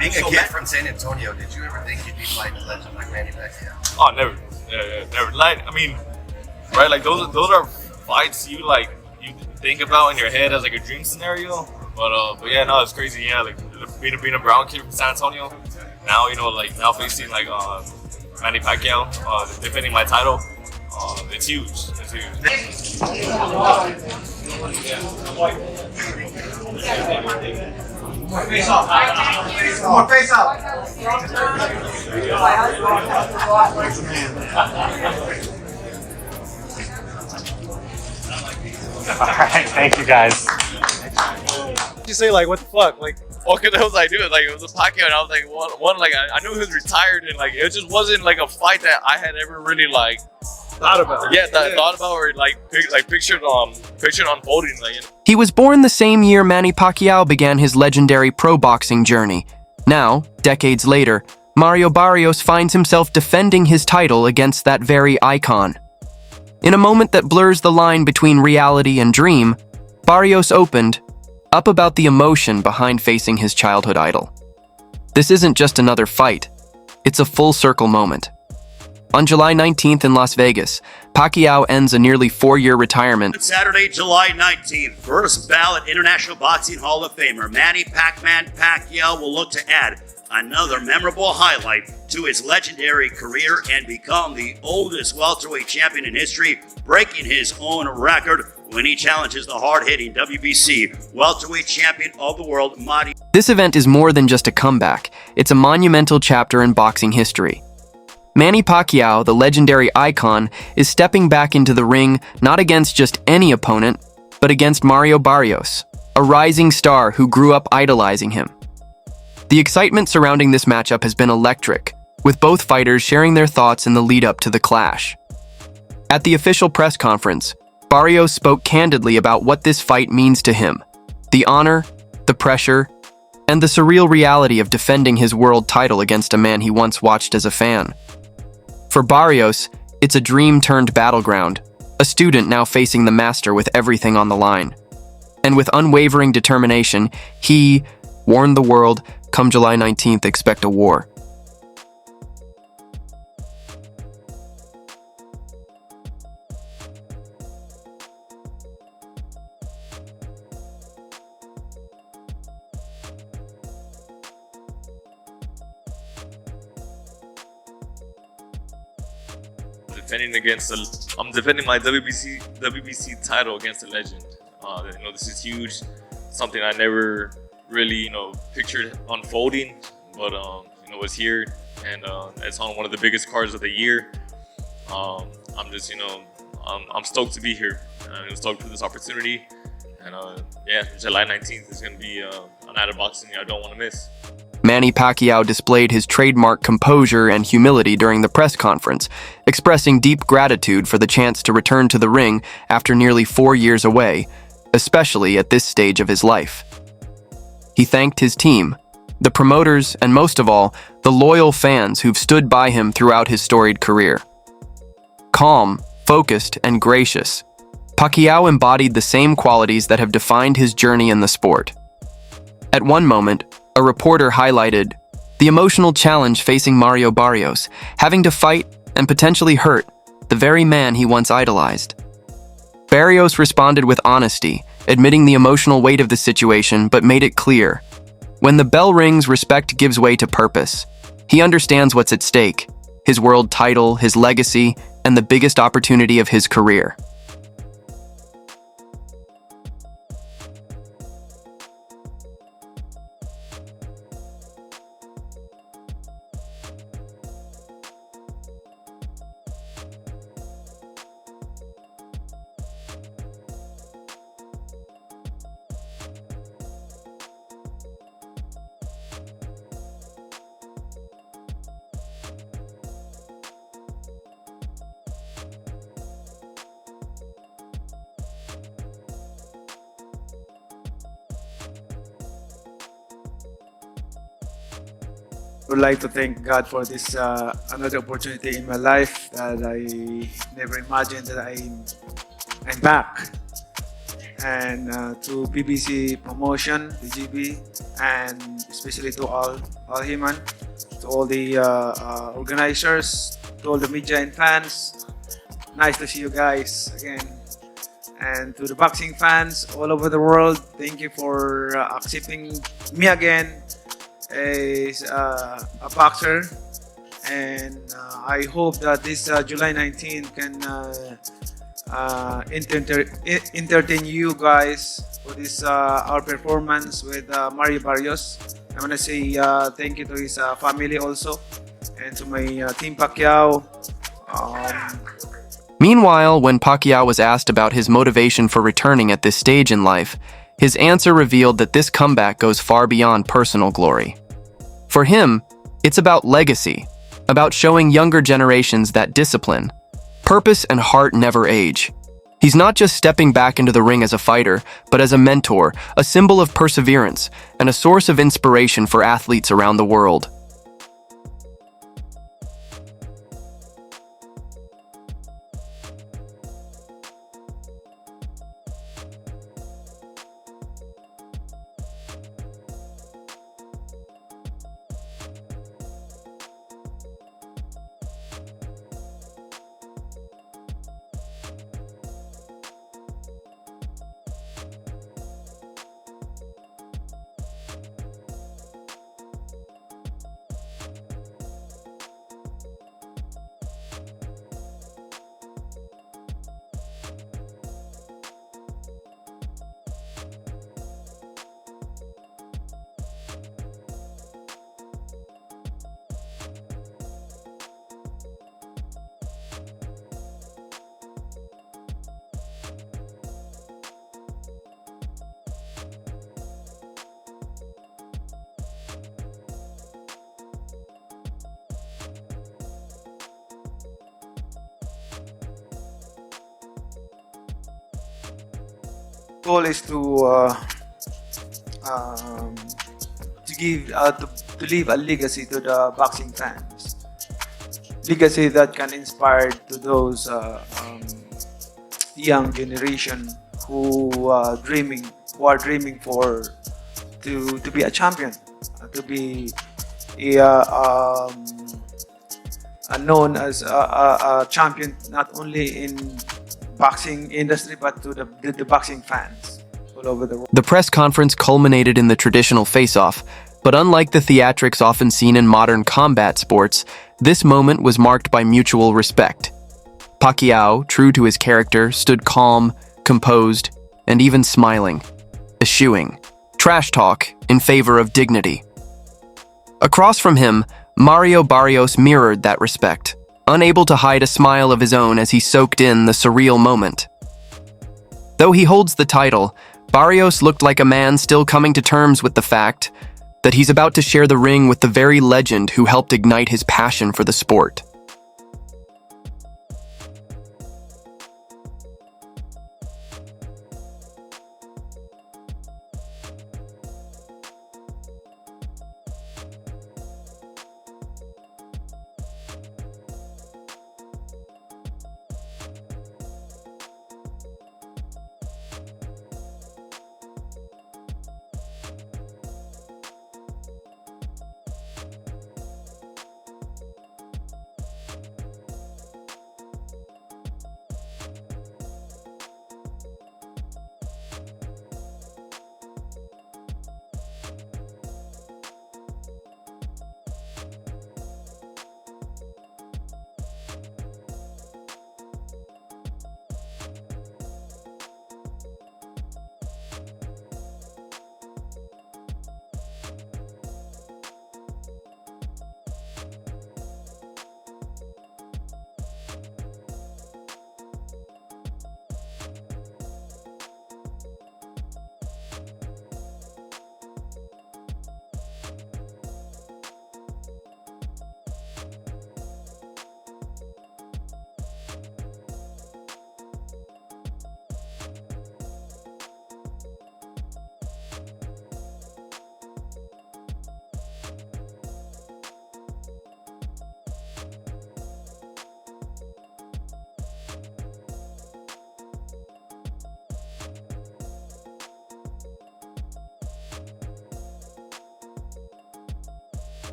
Being a kid from San Antonio, did you ever think you'd be fighting a legend like Manny Pacquiao? Oh, never. Yeah, never. Like, I mean, right? Like those are fights you think about in your head as like a dream scenario. But yeah, no, it's crazy. Yeah, like being a brown kid from San Antonio. Now now facing Manny Pacquiao, defending my title. It's huge. It's huge. More face off. More face off. All right, thank you guys. You say like, what the fuck? Like, Cause I was like, dude, like it was a Pacquiao, and I was like, one, like I knew he was retired, and like it just wasn't like a fight that I had ever really like thought about. Yeah, thought about or pictured unfolding. He was born the same year Manny Pacquiao began his legendary pro boxing journey. Now, decades later, Mario Barrios finds himself defending his title against that very icon. In a moment that blurs the line between reality and dream, Barrios opened up about the emotion behind facing his childhood idol. This isn't just another fight, it's a full circle moment. On July 19th in Las Vegas, Pacquiao ends a nearly 4-year retirement. Saturday, July 19th, first ballot International Boxing Hall of Famer Manny Pacquiao will look to add another memorable highlight to his legendary career and become the oldest welterweight champion in history, breaking his own record when he challenges the hard-hitting WBC welterweight champion of the world, Manny. This event is more than just a comeback. It's a monumental chapter in boxing history. Manny Pacquiao, the legendary icon, is stepping back into the ring not against just any opponent, but against Mario Barrios, a rising star who grew up idolizing him. The excitement surrounding this matchup has been electric, with both fighters sharing their thoughts in the lead-up to the clash. At the official press conference, Barrios spoke candidly about what this fight means to him, the honor, the pressure, and the surreal reality of defending his world title against a man he once watched as a fan. For Barrios, it's a dream-turned battleground, a student now facing the master with everything on the line. And with unwavering determination, he warned the world, come July 19th, expect a war. I'm defending my WBC title against a legend. This is huge. Something I never really, pictured unfolding, but it's here, and it's on one of the biggest cards of the year. I'm just, I'm stoked to be here. I'm stoked for this opportunity, and July 19th is going to be a night of boxing I don't want to miss. Manny Pacquiao displayed his trademark composure and humility during the press conference, expressing deep gratitude for the chance to return to the ring after nearly 4 years away, especially at this stage of his life. He thanked his team, the promoters, and most of all, the loyal fans who've stood by him throughout his storied career. Calm, focused, and gracious, Pacquiao embodied the same qualities that have defined his journey in the sport. At one moment, a reporter highlighted the emotional challenge facing Mario Barrios, having to fight and potentially hurt the very man he once idolized. Barrios responded with honesty, admitting the emotional weight of the situation, but made it clear. When the bell rings, respect gives way to purpose. He understands what's at stake, his world title, his legacy, and the biggest opportunity of his career. I would like to thank God for this another opportunity in my life that I never imagined that I'm back. And to BBC Promotion, BGB, and especially to all human, to all the organizers, to all the media and fans. Nice to see you guys again. And to the boxing fans all over the world, thank you for accepting me again as a boxer. And I hope that this July 19th can entertain you guys for this our performance with Mario Barrios. I want to say thank you to his family also, and to my team Pacquiao. Meanwhile, when Pacquiao was asked about his motivation for returning at this stage in life, his answer revealed that this comeback goes far beyond personal glory. For him, it's about legacy, about showing younger generations that discipline, purpose, and heart never age. He's not just stepping back into the ring as a fighter, but as a mentor, a symbol of perseverance, and a source of inspiration for athletes around the world. Goal is to give to leave a legacy to the boxing fans, legacy that can inspire to those young generation who are dreaming for to be a champion, to be known as a champion not only in boxing industry but to the boxing fans all over the world. The press conference culminated in the traditional face-off, but unlike the theatrics often seen in modern combat sports, this moment was marked by mutual respect. Pacquiao, true to his character, stood calm, composed, and even smiling, eschewing trash talk in favor of dignity. Across from him, Mario Barrios mirrored that respect, unable to hide a smile of his own as he soaked in the surreal moment. Though he holds the title, Barrios looked like a man still coming to terms with the fact that he's about to share the ring with the very legend who helped ignite his passion for the sport.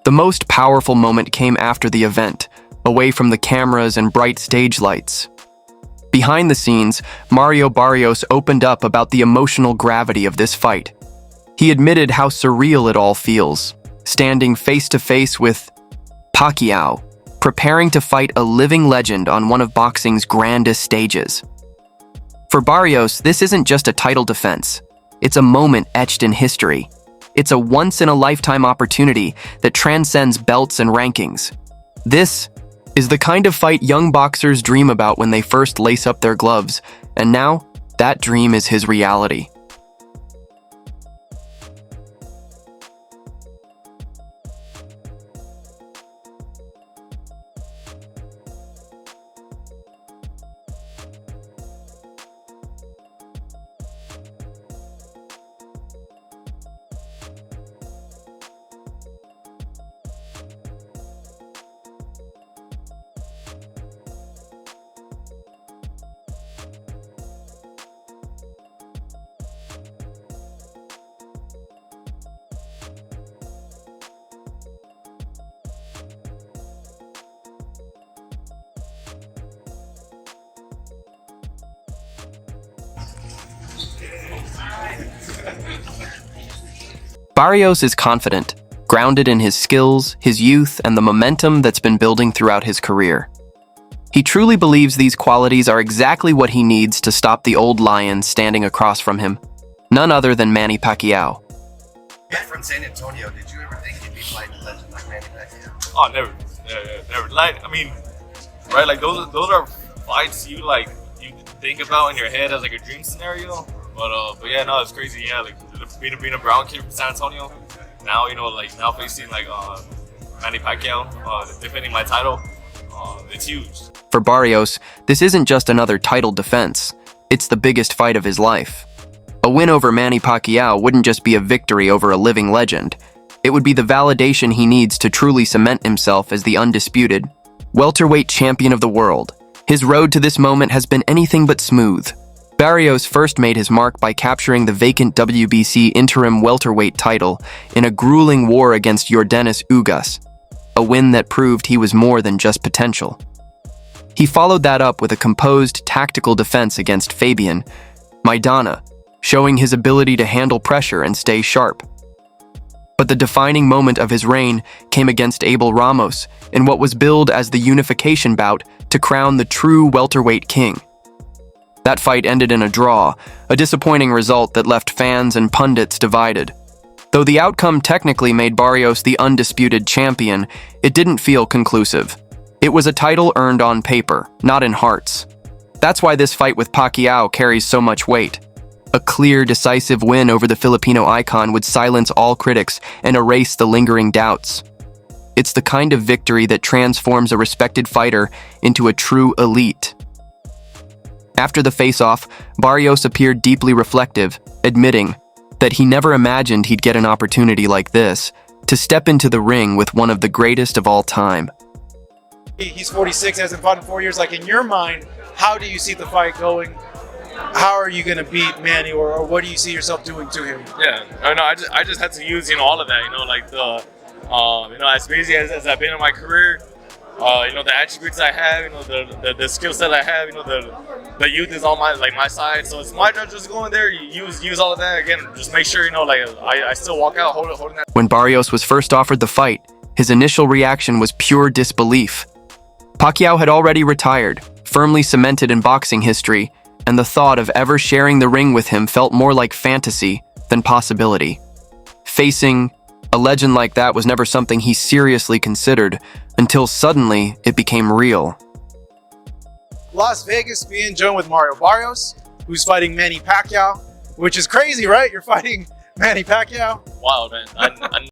The most powerful moment came after the event, away from the cameras and bright stage lights. Behind the scenes, Mario Barrios opened up about the emotional gravity of this fight. He admitted how surreal it all feels, standing face to face with Pacquiao, preparing to fight a living legend on one of boxing's grandest stages. For Barrios, this isn't just a title defense. It's a moment etched in history. It's a once-in-a-lifetime opportunity that transcends belts and rankings. This is the kind of fight young boxers dream about when they first lace up their gloves, and now that dream is his reality. Barrios is confident, grounded in his skills, his youth, and the momentum that's been building throughout his career. He truly believes these qualities are exactly what he needs to stop the old lion standing across from him, none other than Manny Pacquiao. You're from San Antonio. Did you ever think you'd be fighting a legend like Manny Pacquiao? Oh, never. Yeah, never. Like, I mean, right? Like those are fights you think about in your head as like a dream scenario. But yeah, no, it's crazy. Yeah, like being a brown kid from San Antonio. Now now facing Manny Pacquiao, defending my title. It's huge. For Barrios, this isn't just another title defense. It's the biggest fight of his life. A win over Manny Pacquiao wouldn't just be a victory over a living legend. It would be the validation he needs to truly cement himself as the undisputed welterweight champion of the world. His road to this moment has been anything but smooth. Barrios first made his mark by capturing the vacant WBC interim welterweight title in a grueling war against Yordenis Ugas, a win that proved he was more than just potential. He followed that up with a composed, tactical defense against Fabian Maidana, showing his ability to handle pressure and stay sharp. But the defining moment of his reign came against Abel Ramos in what was billed as the unification bout to crown the true welterweight king. That fight ended in a draw, a disappointing result that left fans and pundits divided. Though the outcome technically made Barrios the undisputed champion, it didn't feel conclusive. It was a title earned on paper, not in hearts. That's why this fight with Pacquiao carries so much weight. A clear, decisive win over the Filipino icon would silence all critics and erase the lingering doubts. It's the kind of victory that transforms a respected fighter into a true elite. After the face-off, Barrios appeared deeply reflective, admitting that he never imagined he'd get an opportunity like this, to step into the ring with one of the greatest of all time. He's 46, hasn't fought in 4 years. Like, in your mind, how do you see the fight going? How are you going to beat Manny, or what do you see yourself doing to him? Yeah, I just had to use all of that. Like the as busy as I've been in my career. The attributes I have, the skill set I have, the youth is on my side. So it's my job just to go in there, use all of that again. Just make sure, I still walk out holding that. When Barrios was first offered the fight, his initial reaction was pure disbelief. Pacquiao had already retired, firmly cemented in boxing history, and the thought of ever sharing the ring with him felt more like fantasy than possibility. Facing a legend like that was never something he seriously considered, until suddenly it became real. Las Vegas being joined with Mario Barrios, who's fighting Manny Pacquiao, which is crazy, right? You're fighting Manny Pacquiao. Wow, man.